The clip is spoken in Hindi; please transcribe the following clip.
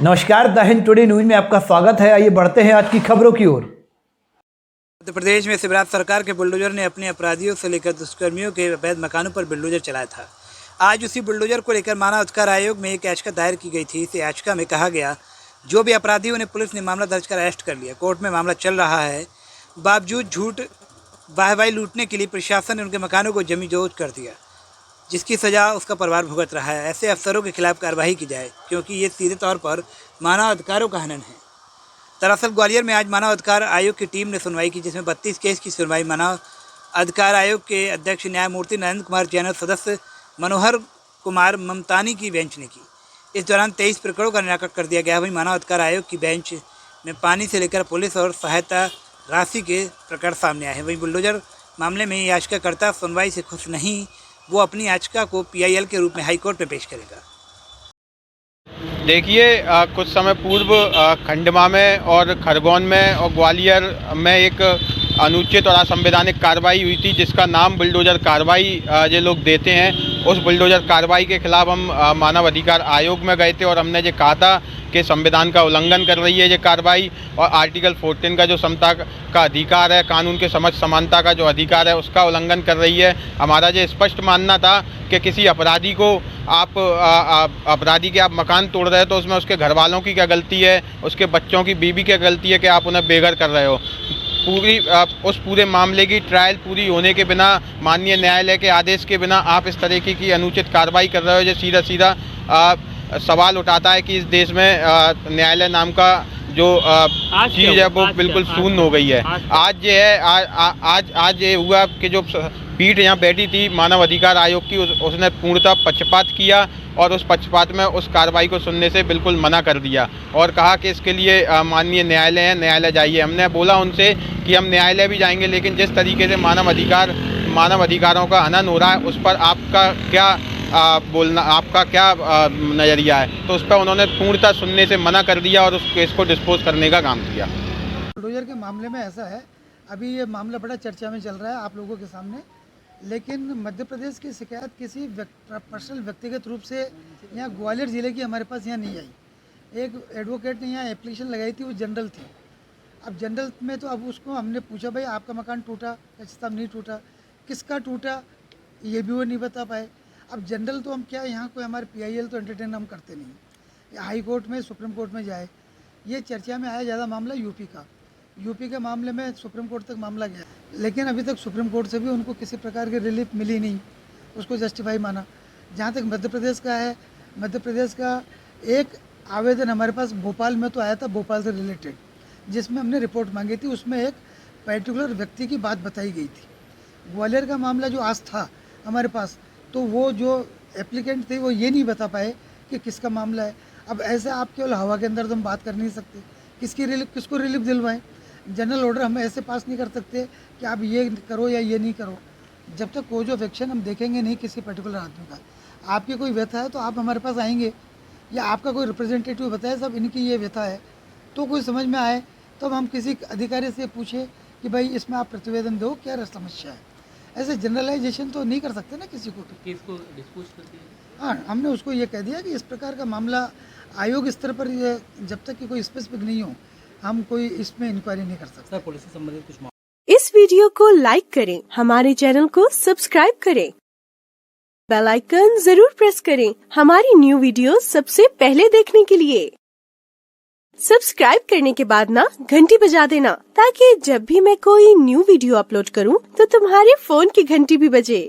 नमस्कार, द हिंद टुडे न्यूज में आपका स्वागत है। आइए बढ़ते हैं आज की खबरों की ओर। मध्य प्रदेश में शिवराज सरकार के बुलडोजर ने अपने अपराधियों से लेकर दुष्कर्मियों के अवैध मकानों पर बुलडोजर चलाया था। आज उसी बुलडोजर को लेकर मानव अधिकार आयोग में एक याचिका दायर की गई थी। इस याचिका में कहा गया जो भी अपराधियों ने पुलिस ने मामला दर्ज कर अरेस्ट कर लिया, कोर्ट में मामला चल रहा है, बावजूद झूठ वाहवाही लूटने के लिए प्रशासन ने उनके मकानों को जमींदोज कर दिया, जिसकी सज़ा उसका परिवार भुगत रहा है। ऐसे अफसरों के खिलाफ कार्रवाई की जाए, क्योंकि ये सीधे तौर पर मानव अधिकारों का हनन है। दरअसल ग्वालियर में आज मानव अधिकार आयोग की टीम ने सुनवाई की, जिसमें 32 केस की सुनवाई मानव अधिकार आयोग के अध्यक्ष न्यायमूर्ति नरेंद्र कुमार जैन और सदस्य मनोहर कुमार ममतानी की बेंच ने की। इस दौरान 23 प्रकरणों का निराकरण कर दिया गया। वहीं मानव अधिकार आयोग की बेंच में पानी से लेकर पुलिस और सहायता राशि के प्रकरण सामने आए हैं। वहीं बुलडोजर मामले में याचिकाकर्ता सुनवाई से खुश नहीं, वो अपनी याचिका को PIL के रूप में हाईकोर्ट में पेश करेगा। देखिए, कुछ समय पूर्व खंडवा में और खरगोन में और ग्वालियर में एक अनुचित और असंवैधानिक कार्रवाई हुई थी, जिसका नाम बुलडोजर कार्रवाई ये लोग देते हैं। उस बुलडोजर कार्रवाई के खिलाफ हम मानव अधिकार आयोग में गए थे और हमने ये कहा था कि संविधान का उल्लंघन कर रही है ये कार्रवाई, और आर्टिकल 14 का जो समता का अधिकार है, कानून के समक्ष समानता का जो अधिकार है, उसका उल्लंघन कर रही है। हमारा ये स्पष्ट मानना था कि किसी अपराधी को अपराधी के आप मकान तोड़ रहे हो तो उसमें उसके घर वालों की क्या गलती है, उसके बच्चों की बीवी की गलती है कि आप उन्हें बेघर कर रहे हो। उस पूरे मामले की ट्रायल पूरी होने के बिना, माननीय न्यायालय के आदेश के बिना आप इस तरीके की अनुचित कार्रवाई कर रहे हो, जो सीधा सवाल उठाता है कि इस देश में न्यायालय नाम का जो चीज़ है वो बिल्कुल शून्य हो गई है। आज ये है आज ये हुआ कि जो पीठ यहाँ बैठी थी मानव अधिकार आयोग की, उसने पूर्णतः पक्षपात किया और उस पक्षपात में उस कार्रवाई को सुनने से बिल्कुल मना कर दिया और कहा कि इसके लिए माननीय न्यायालय है, न्यायालय जाइए। हमने बोला उनसे कि हम न्यायालय भी जाएंगे, लेकिन जिस तरीके से मानव अधिकारों का हनन हो रहा है उस पर आपका क्या आपका क्या नज़रिया है। तो उस पर उन्होंने पूर्णतः सुनने से मना कर दिया और उस केस को डिस्पोज करने का काम किया। बुलडोजर के मामले में ऐसा है, अभी ये मामला बड़ा चर्चा में चल रहा है आप लोगों के सामने, लेकिन मध्य प्रदेश की शिकायत किसी पर्सनल व्यक्तिगत रूप से यहाँ ग्वालियर ज़िले की हमारे पास यहाँ नहीं आई। एक एडवोकेट ने यहाँ एप्लीकेशन लगाई थी, वो जनरल थी। अब जनरल में तो अब उसको हमने पूछा भाई आपका मकान टूटा, साहब नहीं टूटा, किसका टूटा ये भी वो नहीं बता पाए। अब जनरल तो हम क्या, यहाँ कोई हमारे PIL तो एंटरटेन हम करते नहीं। हाई कोर्ट में, सुप्रीम कोर्ट में जाए, ये चर्चा में आया ज़्यादा मामला यूपी के मामले में सुप्रीम कोर्ट तक मामला गया, लेकिन अभी तक सुप्रीम कोर्ट से भी उनको किसी प्रकार की रिलीफ मिली नहीं, उसको जस्टिफाई माना। जहाँ तक मध्य प्रदेश का है, मध्य प्रदेश का एक आवेदन हमारे पास भोपाल में तो आया था, भोपाल से रिलेटेड, जिसमें हमने रिपोर्ट मांगी थी। उसमें एक पर्टिकुलर व्यक्ति की बात बताई गई थी। ग्वालियर का मामला जो आज था हमारे पास, तो वो जो एप्लीकेंट थे वो ये नहीं बता पाए कि किसका मामला है। अब ऐसे आप केवल हवा के अंदर तो हम बात कर नहीं सकते, किसको रिलीफ दिलवाएं। जनरल ऑर्डर हम ऐसे पास नहीं कर सकते कि आप ये करो या ये नहीं करो, जब तक कोई जो एक्शन हम देखेंगे नहीं किसी पर्टिकुलर आदमी का। आपकी कोई व्यथा है तो आप हमारे पास आएंगे, या आपका कोई रिप्रेजेंटेटिव बताए साहब इनकी ये व्यथा है, तो कोई समझ में आए तब हम किसी अधिकारी से पूछे कि भाई इसमें आप प्रतिवेदन दो, क्या समस्या है। ऐसे जनरलाइजेशन तो नहीं कर सकते ना किसी को। तो केस को डिस्पोज कर दिया। हाँ, हमने उसको ये कह दिया कि इस प्रकार का मामला आयोग स्तर पर ये जब तक कि कोई स्पेसिफिक नहीं हो, हम कोई इसमें इंक्वायरी नहीं कर सकते। पुलिस से संबंधित कुछ इस वीडियो को लाइक करें, हमारे चैनल को सब्सक्राइब करें, बेल आइकन जरूर प्रेस करें हमारी न्यू वीडियो सबसे पहले देखने के लिए। सब्सक्राइब करने के बाद ना घंटी बजा देना, ताकि जब भी मैं कोई न्यू वीडियो अपलोड करूं तो तुम्हारे फोन की घंटी भी बजे।